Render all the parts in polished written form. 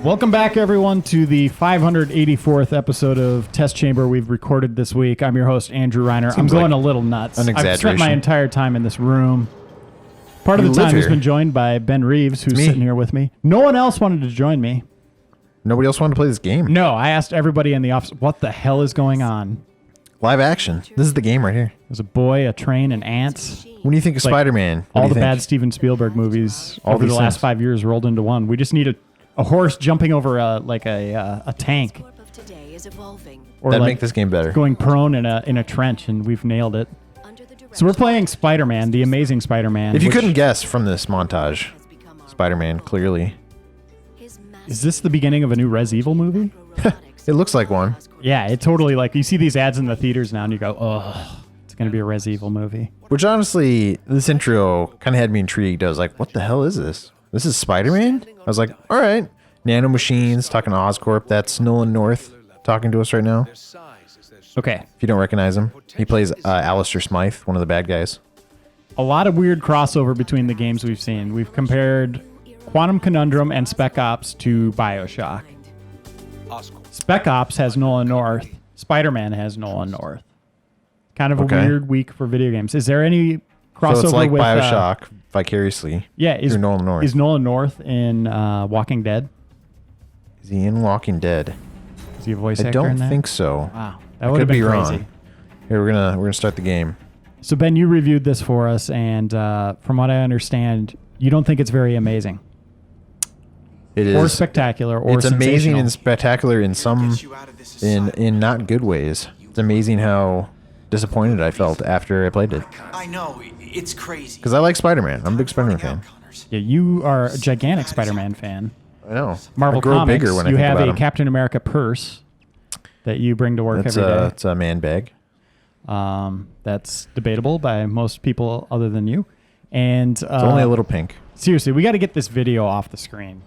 Welcome back, everyone, to the 584th episode of Test Chamber we've recorded this week. I'm your host, Andrew Reiner. I'm going a little nuts. An exaggeration. I've spent my entire time in this room. Part of the time has been joined by Ben Reeves, who's sitting here with me. No one else wanted to join me. Nobody else wanted to play this game. No, I asked everybody in the office, what the hell is going on? Live action. This is the game right here. There's a boy, a train, and ants. When do you think of Spider-Man? All the bad Steven Spielberg movies over the last 5 years rolled into one. We just need a horse jumping over a tank. Or that'd make this game better. Going prone in a trench, and we've nailed it. So we're playing Spider-Man, the Amazing Spider-Man. If you couldn't guess from this montage, Spider-Man, clearly. Is this the beginning of a new Res Evil movie? It looks like one. Yeah, it totally, you see these ads in the theaters now, and you go, oh, it's going to be a Res Evil movie. Which, honestly, this intro kind of had me intrigued. I was like, what the hell is this? This is Spider-Man? I was like, all right. Nano Machines, talking to Oscorp. That's Nolan North talking to us right now. Okay. If you don't recognize him, he plays Alistair Smythe, one of the bad guys. A lot of weird crossover between the games we've seen. We've compared Quantum Conundrum and Spec Ops to BioShock. Spec Ops has Nolan North. Spider-Man has Nolan North. Kind of a weird week for video games. Is there any crossover so it's like with BioShock vicariously? Yeah, is Nolan North. Is Nolan North in Walking Dead? Is he in Walking Dead? Is he a voice actor? I don't in that? think so. Wow, that would have been crazy. Wrong. Here we're gonna start the game. So Ben, you reviewed this for us, and from what I understand, you don't think it's very amazing. It is or spectacular, or it's amazing and spectacular in some, in not good ways. It's amazing how disappointed I felt after I played it. I know, it's crazy. Because I like Spider-Man. I'm a big Spider-Man fan. Yeah, you are a gigantic Spider-Man fan. I know. Marvel I grow Comics, bigger when I you think have about a him. Captain America purse that you bring to work every day. It's a man bag. That's debatable by most people other than you. And it's only a little pink. Seriously, we got to get this video off the screen.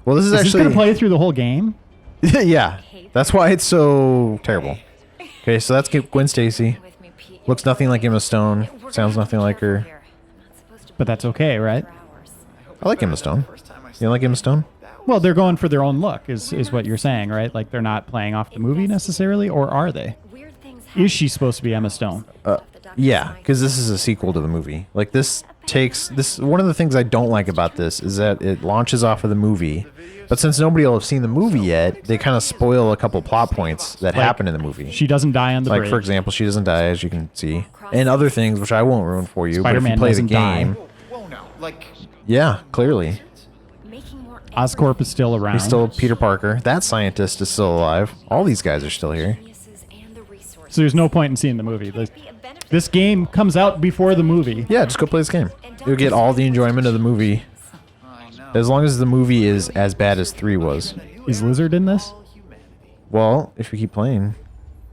Well, this is actually this going to play through the whole game? Yeah, that's why it's so terrible. Okay, so that's Gwen Stacy. Looks nothing like Emma Stone. Sounds nothing like her. But that's okay, right? I like Emma Stone. You don't like Emma Stone? Well, they're going for their own look, is what you're saying, right? Like they're not playing off the movie necessarily, or are they? Is she supposed to be Emma Stone? Yeah, because this is a sequel to the movie. Like this takes this. One of the things I don't like about this is that it launches off of the movie, but since nobody will have seen the movie yet, they kind of spoil a couple plot points that happen in the movie. She doesn't die on the bridge. Like for example, she doesn't die, as you can see, and other things which I won't ruin for you. Spider-Man but if you play the doesn't game, yeah, clearly. Oscorp is still around. He's still Peter Parker. That scientist is still alive. All these guys are still here. So there's no point in seeing the movie. This game comes out before the movie. Yeah, just go play this game. You'll get all the enjoyment of the movie. As long as the movie is as bad as 3 was. Is Lizard in this? Well, if we keep playing.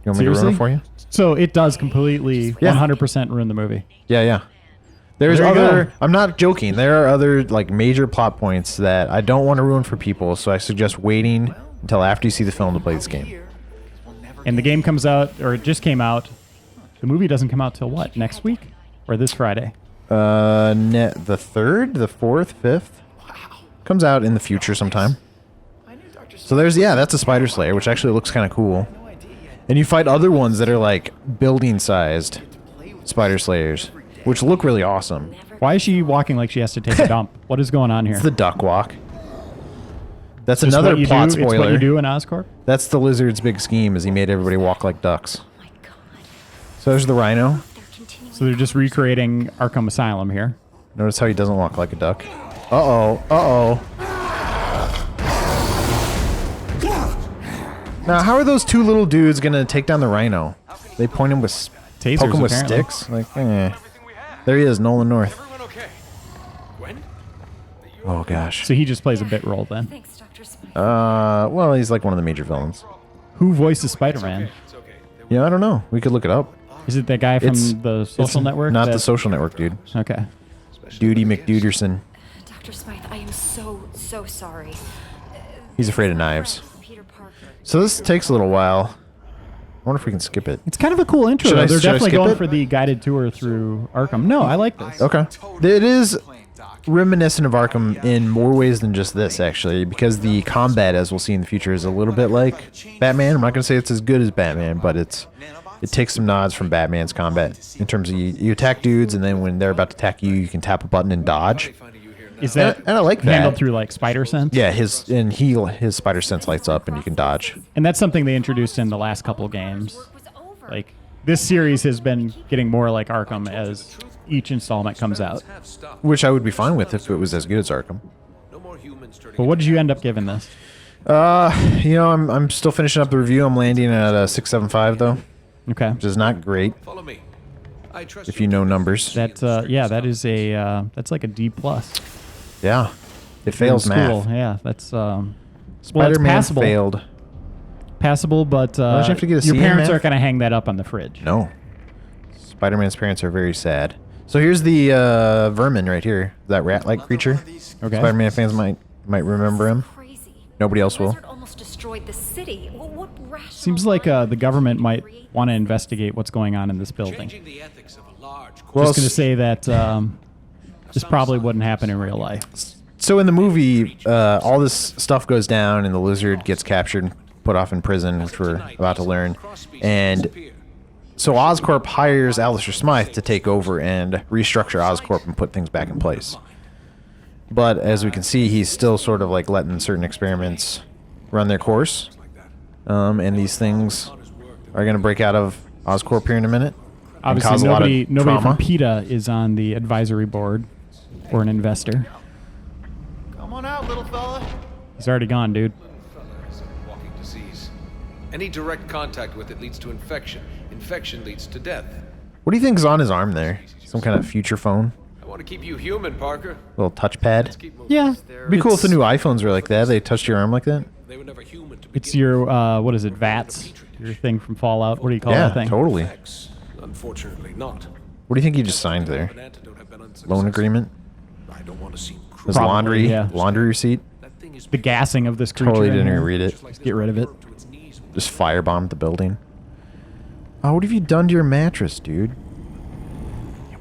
You want me to ruin it for you? So it does completely 100% ruin the movie. Yeah. There's other... I'm not joking. There are other major plot points that I don't want to ruin for people, so I suggest waiting until after you see the film to play this game. And the game comes out, or it just came out. The movie doesn't come out till what? Next week? Or this Friday? The 3rd, the 4th, 5th. Comes out in the future sometime. So that's a Spider Slayer, which actually looks kind of cool. And you fight other ones that are building-sized Spider Slayers, which look really awesome. Why is she walking like she has to take a dump? What is going on here? It's the duck walk. That's Just another plot spoiler. It's what you do in Oscorp? That's the Lizard's big scheme, is he made everybody walk like ducks. So there's the Rhino. So they're just recreating Arkham Asylum here. Notice how he doesn't walk like a duck. Uh-oh. Now, how are those 2 little dudes going to take down the Rhino? They point him with... Tasers, poke him with apparently. sticks? There he is, Nolan North. Oh, gosh. So he just plays a bit role then. Well, he's like one of the major villains. Who voices Spider-Man? Yeah, I don't know. We could look it up. Is it that guy from the Social Network? Not the Social Network, dude. Okay. Duty McDuderson. Dr. Smythe, I am so sorry. He's afraid of knives. So this takes a little while. I wonder if we can skip it. It's kind of a cool intro. Should I They're definitely skip going it? for the guided tour through Arkham. No, I like this. Okay. It is reminiscent of Arkham in more ways than just this, actually, because the combat, as we'll see in the future, is a little bit like Batman. I'm not going to say it's as good as Batman, but it takes some nods from Batman's combat in terms of you attack dudes, and then when they're about to attack you, you can tap a button and dodge. Is that and I like that. handled through like spider sense? Yeah, his spider sense lights up, and you can dodge. And that's something they introduced in the last couple games. Like, this series has been getting more like Arkham as each installment comes out. Which I would be fine with if it was as good as Arkham. But what did you end up giving this? I'm still finishing up the review. I'm landing at a 6.75 though. Okay. Which is not great. If you know numbers. That is that's like a D+. Yeah. It fails math. Yeah, that's Spider-Man failed. Passable, but Don't you have to get a C your in parents math? aren't going to hang that up on the fridge. No. Spider-Man's parents are very sad. So here's the vermin right here. That rat-like creature. Okay. Spider-Man fans might remember him. Crazy. Nobody else will. Blizzard almost destroyed the city. What rational Seems like mind the government might create want to investigate what's going on in this building. Well, Just going to say that this probably wouldn't happen in real life. So in the movie, all this stuff goes down, and the lizard gets captured and put off in prison, which we're about to learn. And so Oscorp hires Alistair Smythe to take over and restructure Oscorp and put things back in place. But as we can see, he's still sort of like letting certain experiments run their course. And these things are going to break out of Oscorp here in a minute. and cause Obviously, a lot of nobody trauma. from PETA is on the advisory board or an investor. Come on out, little fella. He's already gone, dude. Walking disease. Any direct contact with it leads to infection. Infection leads to death. What do you think's on his arm there? Some kind of future phone? I want to keep you human, Parker. Little touchpad? Keep moving. Yeah. It'd be cool if the new iPhones were like that. They touched your arm like that. They were never human to It's begin your, what is it, VATS? Your thing from Fallout. What do you call Yeah, that thing? totally. with. Unfortunately not. What do you think he just signed there? An antidote have been Loan unsuccessful. agreement? I don't want to seem cruel. His Probably, yeah. laundry receipt? That thing is The gassing of this creature. Totally in didn't here. even read it. Just get rid of it. to its knees. Just firebombed the building. Oh, what have you done to your mattress, dude?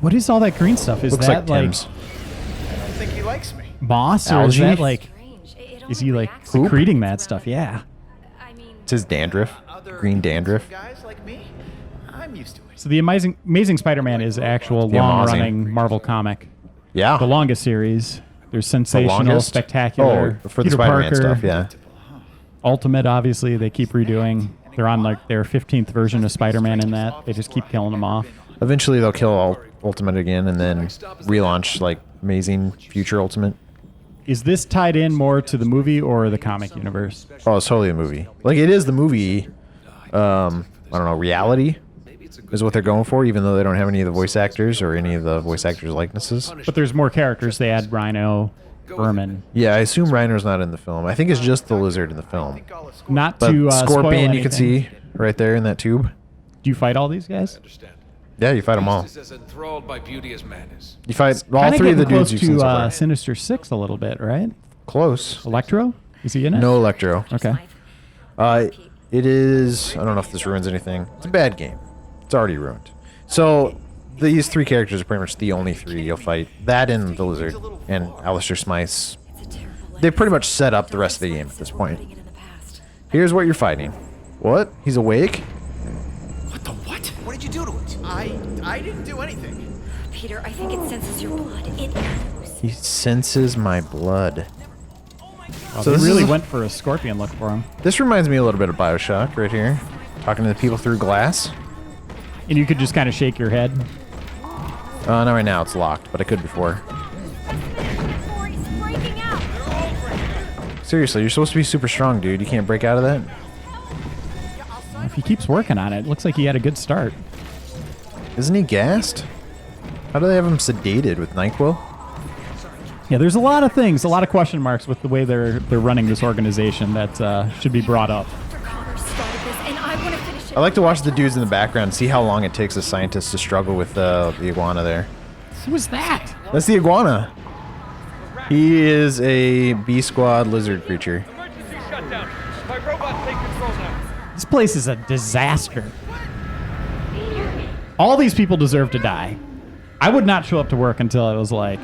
What is all that green stuff? Is Looks that like Tim's. I don't think he likes me. moss or Algae? is that like? strange. It Is only he like reacts to- secreting that stuff? Yeah. I mean, It's his dandruff. Other Green dandruff. guys like me, I'm used to it. So the Amazing Spider-Man is actual The long-running Marvel comic, Yeah. the longest series. There's The Sensational, longest? Spectacular, Oh, for the Peter Spider-Man Parker, stuff, yeah. Ultimate. Obviously, they keep redoing. They're on like their 15th version of Spider-Man in that. They just keep killing them off. Eventually they'll kill Ultimate again and then relaunch like Amazing Future Ultimate. Is this tied in more to the movie or the comic universe? Oh, it's totally a movie. Like it is the movie. I don't know. Reality is what they're going for, even though they don't have any of the voice actors or any of the voice actors' likenesses. But there's more characters. They add Rhino, Vermin. Yeah, I assume Reiner's not in the film. I think it's just the lizard in the film. Not But to spoil Scorpion, you can anything. see right there in that tube. Do you fight all these guys? Understand. Yeah, you fight them all. Beast is as enthralled by beauty as man is. You fight all Kinda three of the getting dudes close you've seen to so far. Sinister Six a little bit, right? Close. Electro? Is he in it? No Electro. Okay. It is. I don't know if this ruins anything. It's a bad game. It's already ruined. So these three characters are pretty much the only three you'll fight. That and the lizard and Alistair Smythe's. They pretty much set up the rest of the game at this point. Here's what you're fighting. What? He's awake? What the what? What did you do to it? I didn't do anything. Peter, I think it senses your blood. It knows. He senses my blood. Well, So they this really is- went for a scorpion look for him. This reminds me a little bit of BioShock right here. Talking to the people through glass. And you could just kind of shake your head. Not right now, it's locked, but I could before. He's breaking out. Seriously, you're supposed to be super strong, dude. You can't break out of that? If he keeps working on it, it looks like he had a good start. Isn't he gassed? How do they have him sedated with NyQuil? Yeah, there's a lot of things, a lot of question marks with the way they're running this organization that should be brought up. Dr. Connor started this, and I want to finish it. I like to watch the dudes in the background and see how long it takes a scientist to struggle with the iguana there. Who was that? That's the iguana. He is a B squad lizard creature. Emergency shutdown. My robots take control now. This place is a disaster. All these people deserve to die. I would not show up to work until I was like,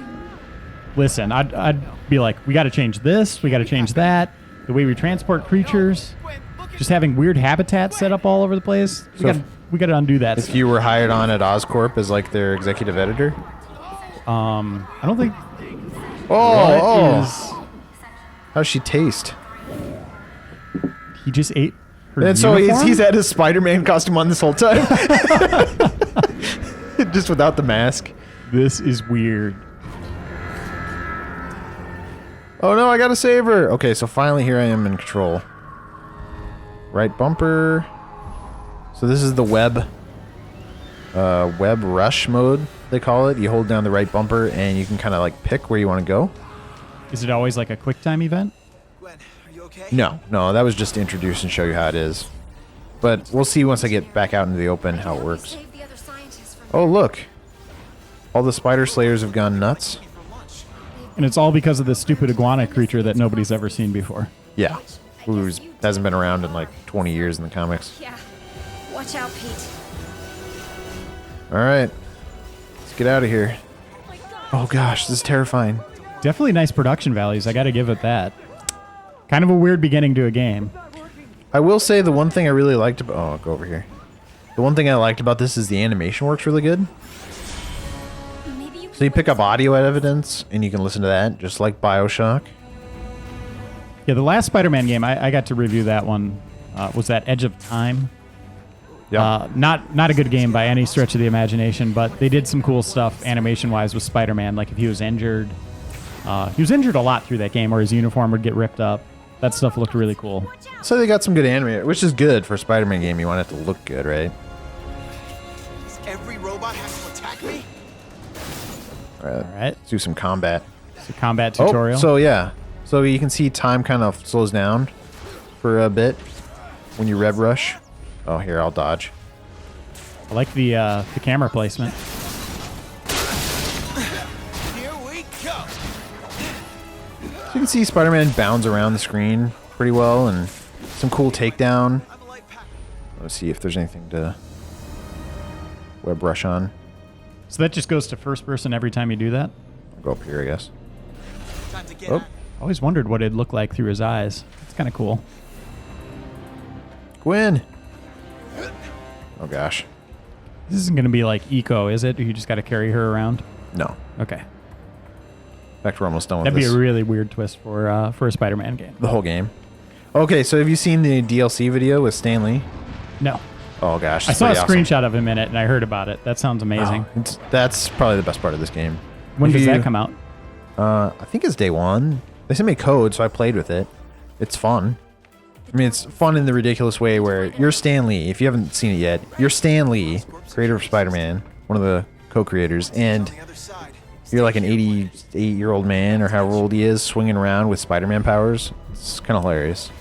listen, I'd be like, we got to change this, we got to change that, the way we transport creatures, just having weird habitats set up all over the place. We got to undo that. If you were hired on at Oscorp as like their executive editor. I don't think. Oh. How's she taste? He just ate her And so uniform? he's had his Spider-Man costume on this whole time. Just without the mask. This is weird. Oh no, I gotta save her. Okay, so finally here I am in control. Right bumper. So this is the web rush mode, they call it. You hold down the right bumper and you can kind of like pick where you want to go. Is it always like a quick time event? Gwen, are you okay? No, that was just to introduce and show you how it is. But we'll see once I get back out into the open how it works. Save the other scientists from Oh, look. All the spider slayers have gone nuts. And it's all because of this stupid iguana creature that nobody's ever seen before. Yeah. Who hasn't been around in like 20 years in the comics. Yeah. Watch out, Pete. All right. Let's get out of here. Oh gosh, this is terrifying. Definitely nice production values. I got to give it that. Kind of a weird beginning to a game. I will say the one thing I really liked about... Oh, I'll go over here. The one thing I liked about this is the animation works really good. Maybe you So you pick up audio evidence and you can listen to that, just like BioShock. Yeah, the last Spider-Man game, I got to review that one. Was that Edge of Time? Yeah. Not a good game by any stretch of the imagination, but they did some cool stuff animation-wise with Spider-Man. Like if he was injured a lot through that game, or his uniform would get ripped up. That stuff looked really cool. So they got some good anime, which is good for a Spider-Man game. You want it to look good, right? Does every robot have to attack me? All right. All right, Let's do some combat. it's a combat tutorial. Oh, so yeah. So you can see time kind of slows down for a bit when you red rush. Oh, here, I'll dodge. I like the camera placement. Here we go. So you can see Spider-Man bounds around the screen pretty well, and some cool takedown. I'm a light pack. Let's see if there's anything to web rush on. So that just goes to first person every time you do that? I'll go up here, I guess. Time to get Oh. out. I always wondered what it'd look like through his eyes. It's kind of cool. Gwen! Oh gosh. This isn't going to be like Eco, is it? You just got to carry her around? No. Okay. In fact, we're almost done with That'd be this. a really weird twist for a Spider-Man game. The whole game. Okay, so have you seen the DLC video with Stan Lee? No. Oh gosh. I it's saw a pretty awesome. screenshot of him in it, and I heard about it. That sounds amazing. Oh, that's probably the best part of this game. When If does you- that come out? I think it's day one. They sent me a code, so I played with it. It's fun. I mean, it's fun in the ridiculous way where you're Stan Lee. If you haven't seen it yet, you're Stan Lee, creator of Spider-Man, one of the co-creators, and The other side. you're like an 88-year-old man, or however old he is, swinging around with Spider-Man powers. It's kind of hilarious.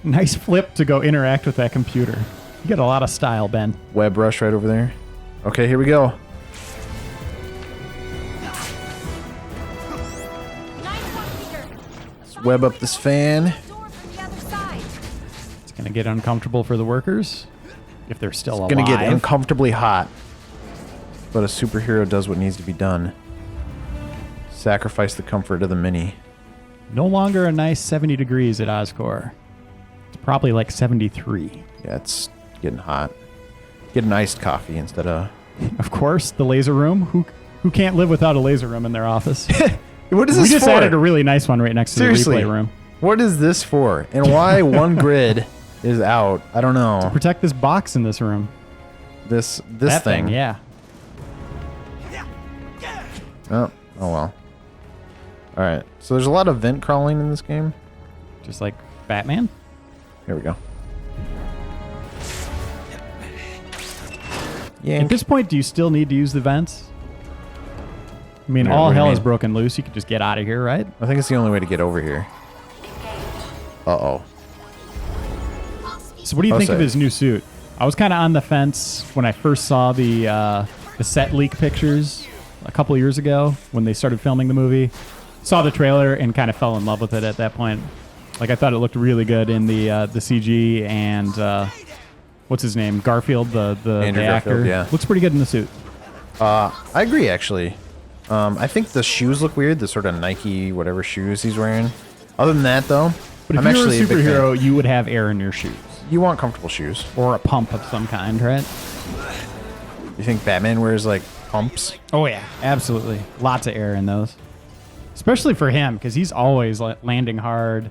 Nice flip to go interact with that computer. You got a lot of style, Ben. Web rush right over there. Okay, here we go. Nice one, Peter. Let's web up this fan. Door from the other side. It's going to get uncomfortable for the workers if they're still alive. Gonna get uncomfortably hot. But a superhero does what needs to be done. Sacrifice the comfort of the mini. No longer a nice 70 degrees at Oscorp. It's probably like 73. Yeah, it's getting hot. Get an iced coffee instead of... Of course, the laser room. Who can't live without a laser room in their office? What is We this just for? added a really nice one right next to Seriously, the replay room. what is this for? And why one grid is out? I don't know. Protect this box in this room. This That thing. yeah. Oh well. All right. So there's a lot of vent crawling in this game. Just like Batman. Here we go. At Yank. this point, do you still need to use the vents? I mean, Yeah, all what do you hell is mean? broken loose. You could just get out of here, right? I think it's the only way to get over here. Uh-oh. So what do you Oh, think of sorry. his new suit? I was kind of on the fence when I first saw the set leak pictures a couple years ago when they started filming the movie. Saw the trailer and kind of fell in love with it at that point. Like I thought it looked really good in the CG and what's his name? Garfield, the Andrew actor. Garfield, yeah. Looks pretty good in the suit. I agree, actually. I think the shoes look weird, the sort of Nike whatever shoes he's wearing. Other than that, though, But if I'm you were a actually a big fan. superhero, you would have air in your shoes. You want comfortable shoes. Or a pump of some kind, right? You think Batman wears like pumps? Oh, yeah. Absolutely. Lots of air in those. Especially for him, because he's always landing hard.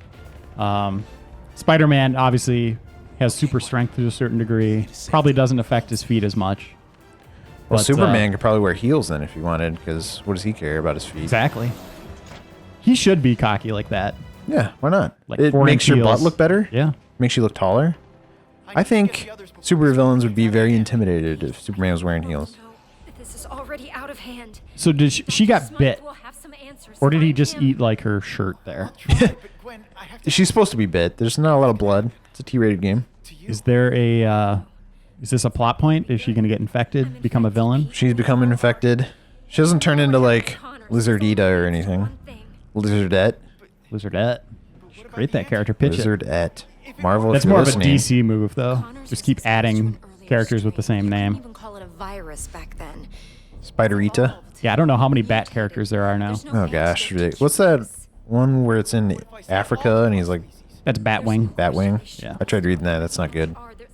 Spider-Man obviously has super strength to a certain degree. Probably doesn't affect his feet as much. Well, But, Superman could probably wear heels then if he wanted, because what does he care about his feet? Exactly. He should be cocky like that. Yeah, why not? Like It 4-inch makes your butt heels. look better. Yeah. Makes you look taller. I think supervillains would be very intimidated if Superman was wearing heels. No, this is already out of hand. So did she got Smite bit? will have some answers. Or did he Find just him. eat like her shirt there? But Gwen, I have to She's supposed to be bit. There's not a lot of blood. It's a T-rated game. to you. Is there a is this a plot point? Is she going to get infected, become a villain? She's become infected. She doesn't turn into like Connor, Lizardita or one anything. thing. Lizardette. Lizardette. Should create that character. Pitch it. Lizardette. Marvel. That's if you're more of a listening. DC move, though. Connors Just was keep exposed adding from earlier characters with the stages. same We couldn't name. even call it a virus back then. Spiderita. Yeah, I don't know how many Bat characters there are now. There's no Oh answer gosh, to ridiculous. this. What's that one where it's in Africa and he's like That's Batwing. Batwing? Yeah. I tried reading that. That's not good. Are there-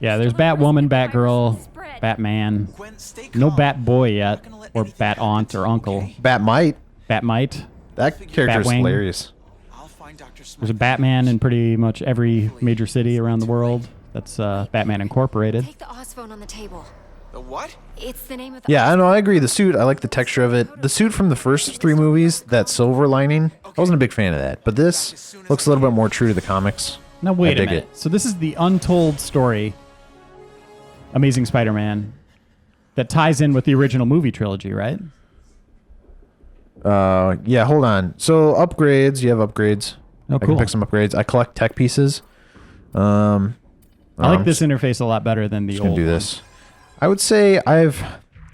Yeah, there's Batwoman, Batgirl, Batman. Gwen, stay No calm. Batboy yet, Not gonna let or anything Bat happen Aunt to or you, Uncle. okay? Batmite. Batmite. That character is Batwing. hilarious. I'll find Dr. Smite. There's a Batman in pretty much every major city around the world. That's Batman Incorporated. Take the Osphone on the table. The what? It's the name of the. Yeah, I know. I agree. The suit, I like the texture of it. The suit from the first three movies, that silver lining, I wasn't a big fan of that. But this looks a little bit more true to the comics. Now wait I a dig minute. it. So this is the untold story, Amazing Spider-Man, that ties in with the original movie trilogy, right? Yeah, hold on. So upgrades, you have upgrades. Oh, I cool. can pick some upgrades. I collect tech pieces. I like I'm this just interface a lot better than the gonna old do this. I would say I've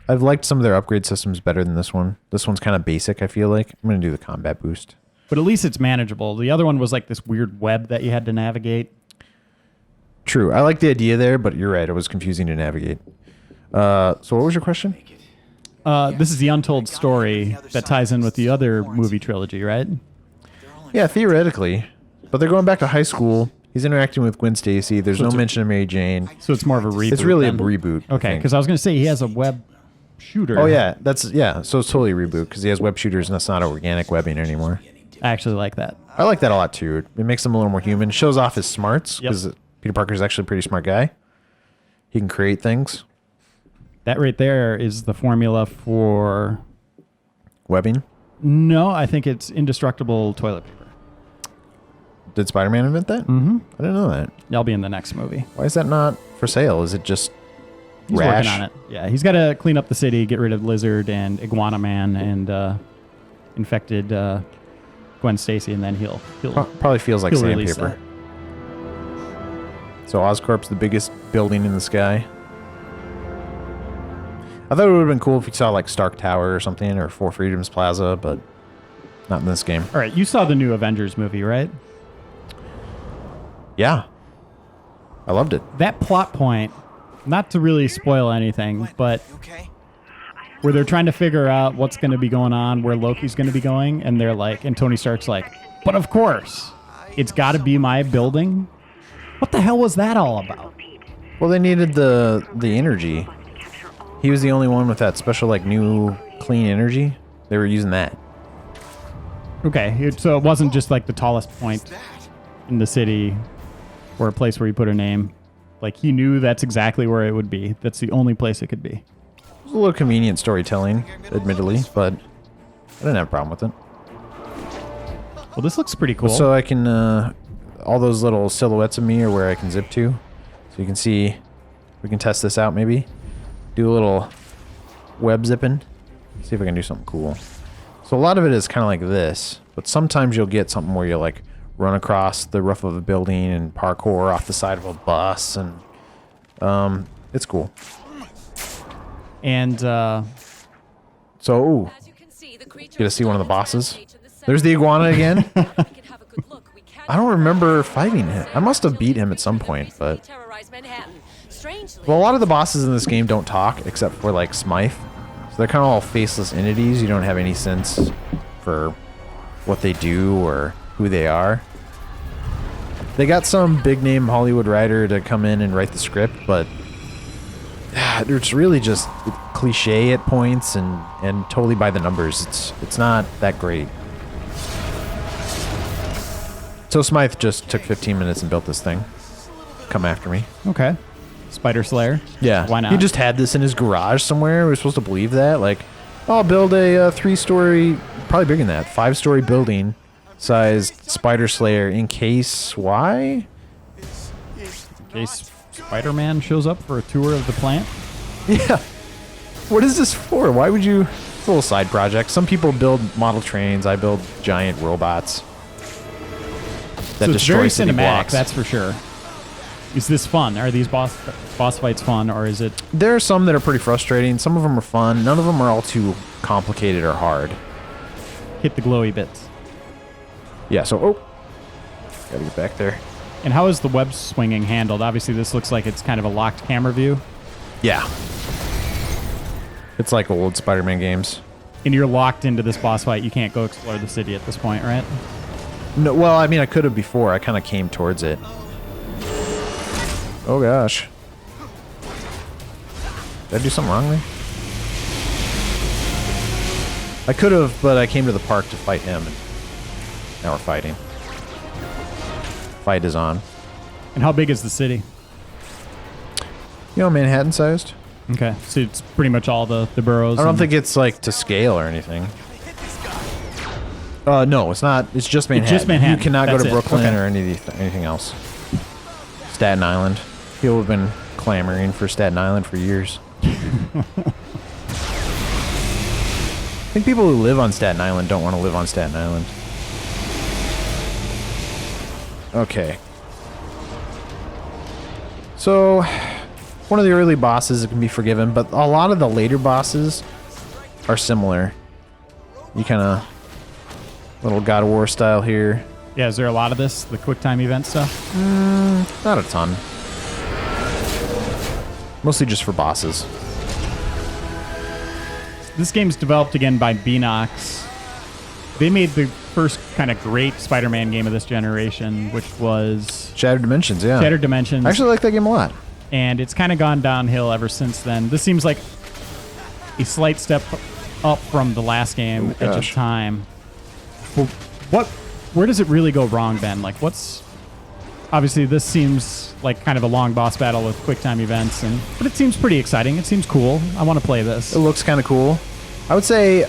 liked some of their upgrade systems better than this one. This one's kind of basic, I feel like. I'm gonna do the combat boost. But at least it's manageable. The other one was like this weird web that you had to navigate. True. I like the idea there, but you're right. It was confusing to navigate. So what was your question? This is the untold story that ties in with the other movie trilogy, right? Yeah, theoretically. But they're going back to high school. He's interacting with Gwen Stacy. There's So no it's a- mention of Mary Jane. So it's more of a reboot. It's really a then. reboot. I Okay, think. because I was going to say he has a web shooter. Oh yeah, so it's totally a reboot because he has web shooters and that's not organic webbing anymore. I actually like that. I like that a lot too. It makes him a little more human. Shows off his smarts Yep. because Peter Parker's actually a pretty smart guy. He can create things. That right there is the formula for. Webbing. No, I think it's indestructible toilet paper. Did Spider-Man invent that? Mm-hmm. I didn't know that. That'll be in the next movie. Why is that not for sale? Is it just He's rash? working on it. Yeah, he's got to clean up the city, get rid of Lizard and Iguana Man and infected Gwen Stacy, and then he'll Probably feels like he'll release sandpaper. So Oscorp's the biggest building in the sky. I thought it would have been cool if we saw like Stark Tower or something or Four Freedoms Plaza, but not in this game. All right, you saw the new Avengers movie, right? Yeah. I loved it. That plot point, not to really spoil anything, but You okay? where they're trying to figure out what's going to be going on, where Loki's going to be going, and they're like, and Tony Stark's like, but of course, it's got to be my building. What the hell was that all about? Well, they needed the energy. He was the only one with that special like new clean energy. They were using that. Okay, so it wasn't just like the tallest point in the city or a place where you put a name. Like he knew that's exactly where it would be. That's the only place it could be. It was a little convenient storytelling, admittedly, but I didn't have a problem with it. Well, this looks pretty cool. So I can, all those little silhouettes of me are where I can zip to. So you can see, we can test this out maybe. Do a little web zipping. See if I can do something cool. So a lot of it is kind of like this, but sometimes you'll get something where you like run across the roof of a building and parkour off the side of a bus, and it's cool. And So, ooh, As you can see, the creature get to see one of the is bosses. to the center. There's the iguana again. We can have a good look. We can I don't remember fighting him. I must have beat him at some point, but terrorize Manhattan. Strangely, well, a lot of the bosses in this game don't talk except for like Smythe. So they're kind of all faceless entities. You don't have any sense for what they do or who they are. They got some big name Hollywood writer to come in and write the script, but it's really just cliche at points and totally by the numbers. It's not that great. So Smythe just took 15 minutes and built this thing. Come after me. Okay. Spider Slayer. Yeah. Why not? He just had this in his garage somewhere. We're supposed to believe that. Like, I'll build a 3-story, probably bigger than that, 5-story building sized Spider Slayer in case why? In case Spider-Man shows up for a tour of the plant. Yeah. What is this for? Why would you... It's a little side project. Some people build model trains. I build giant robots that So it's destroy very city cinematic, blocks. that's for sure. Is this fun? Are these boss fights fun, or is it... There are some that are pretty frustrating. Some of them are fun. None of them are all too complicated or hard. hit the glowy bits? Yeah, so... Oh! Gotta get back there. And how is the web swinging handled? Obviously, this looks like it's kind of a locked camera view. Yeah. It's like old Spider-Man games. And you're locked into this boss fight. You can't go explore the city at this point, right? No, well, I mean, I could have before. I kind of came towards it. Oh, gosh. Did I do something wrong there? I could have, but I came to the park to fight him. And now we're fighting. Fight is on. And how big is the city? You know, Manhattan-sized. Okay, so it's pretty much all the boroughs. I don't think it's, like, to scale or anything. No, it's not. It's just Manhattan. Just Manhattan. You cannot That's go to it. Brooklyn Okay. or anything else. Staten Island. People have been clamoring for Staten Island for years. I think people who live on Staten Island don't want to live on Staten Island. Okay. So, one of the early bosses can be forgiven, but a lot of the later bosses are similar. You kind of... Little God of War style here. Yeah, is there a lot of this, the QuickTime event stuff? Not a ton. Mostly just for bosses. This game's developed again by Beanox. They made the first kind of great Spider-Man game of this generation, which was Shattered Dimensions, yeah. Shattered Dimensions. I actually like that game a lot. And it's kind of gone downhill ever since then. This seems like a slight step up from the last game, Edge of gosh. Time. Well, where does it really go wrong, Ben? Like, what's... Obviously, this seems like kind of a long boss battle with QuickTime events, but it seems pretty exciting. It seems cool. I want to play this. It looks kind of cool. I would say,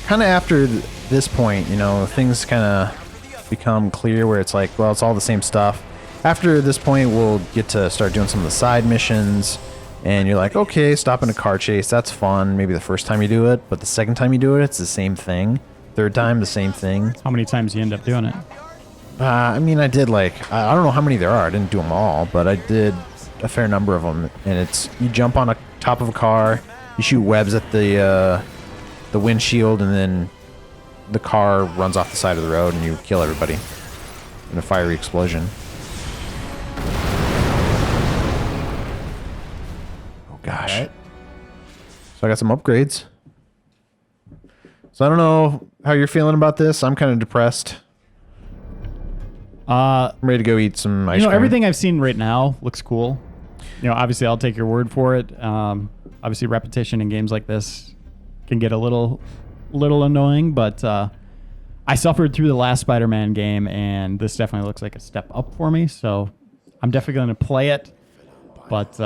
kind of after this point, you know, things kind of become clear where it's like, well, it's all the same stuff. After this point, we'll get to start doing some of the side missions, and you're like, okay, stop in a car chase, that's fun. Maybe the first time you do it, but the second time you do it, it's the same thing. Third time, the same thing. How many times you end up doing it? I mean, I did like, I don't know how many there are. I didn't do them all, but I did a fair number of them. And it's, you jump on a top of a car, you shoot webs at the windshield, and then the car runs off the side of the road and you kill everybody in a fiery explosion. Oh gosh. Right. So I got some upgrades. So I don't know how you're feeling about this. I'm kind of depressed. I'm ready to go eat some ice cream. Everything I've seen right now looks cool. Obviously, I'll take your word for it. Obviously, repetition in games like this can get a little annoying, but I suffered through the last Spider-Man game, and this definitely looks like a step up for me. So I'm definitely going to play it, but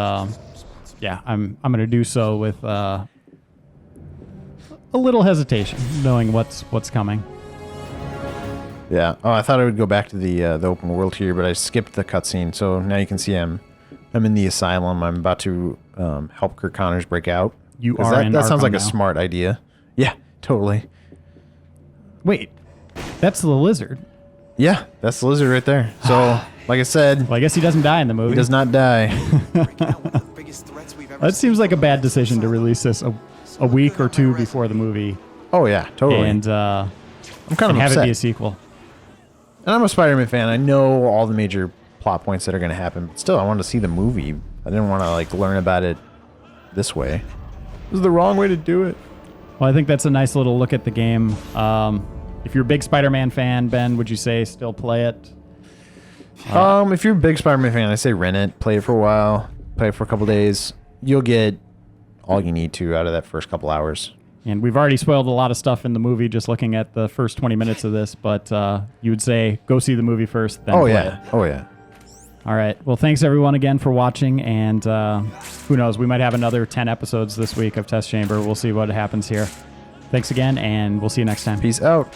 yeah, I'm going to do so with a little hesitation, knowing what's coming. Yeah. Oh, I thought I would go back to the open world here, but I skipped the cutscene. So now you can see I'm in the asylum. I'm about to help Kirk Connors break out. You are in that sounds Arkham like now. a smart idea. Yeah, totally. Wait, that's the lizard. Yeah, that's the lizard right there. So, like I said, Well, I guess he doesn't die in the movie. he does not die. That seems like a bad decision to release this a week or two before the movie, Oh yeah, totally. and I'm kind of have upset. it be a sequel. And I'm a Spider-Man fan. I know all the major plot points that are going to happen, but still, I wanted to see the movie. I didn't want to like learn about it this way. This is the wrong way to do it. Well, I think that's a nice little look at the game. If you're a big Spider-Man fan, Ben, would you say still play it? If you're a big Spider-Man fan, I say rent it, play it for a while, play it for a couple days. You'll get all you need to out of that first couple hours. And we've already spoiled a lot of stuff in the movie just looking at the first 20 minutes of this, but you would say go see the movie first, then play it. Oh, yeah. All right. Well, thanks everyone again for watching, and who knows, we might have another 10 episodes this week of Test Chamber. We'll see what happens here. Thanks again, and we'll see you next time. Peace out.